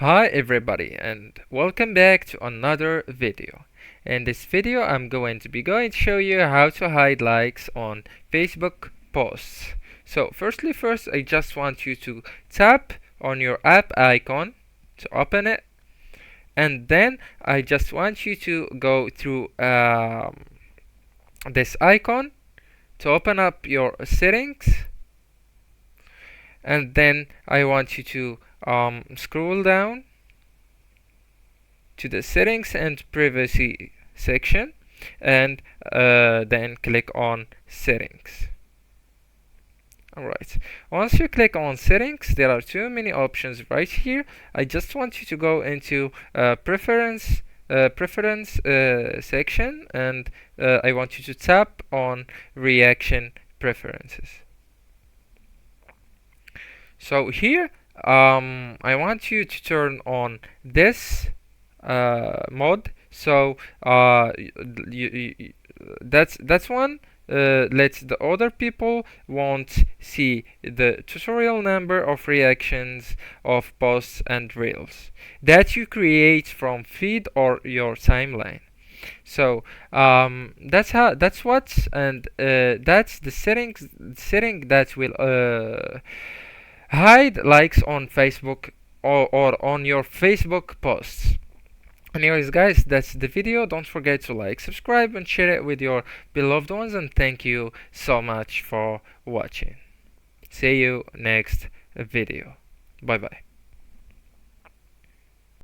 Hi everybody and welcome back to another video. In this video I'm going to show you how to hide likes on Facebook posts. So first I just want you to tap on your app icon to open it, and then I just want you to go through this icon to open up your settings, and then I want you to scroll down to the settings and privacy section, and then click on settings. Alright, once you click on settings, there are too many options right here. I just want you to go into preference section, and I want you to tap on reaction preferences. So here I want you to turn on this mode. So that's one. Let the other people won't see the tutorial number of reactions of posts and reels that you create from feed or your timeline. So that's what, and that's the setting that will hide likes on Facebook, or on your Facebook posts. Anyways, guys, that's the video. Don't forget to like, subscribe, and share it with your beloved ones. And thank you so much for watching. See you next video. Bye bye.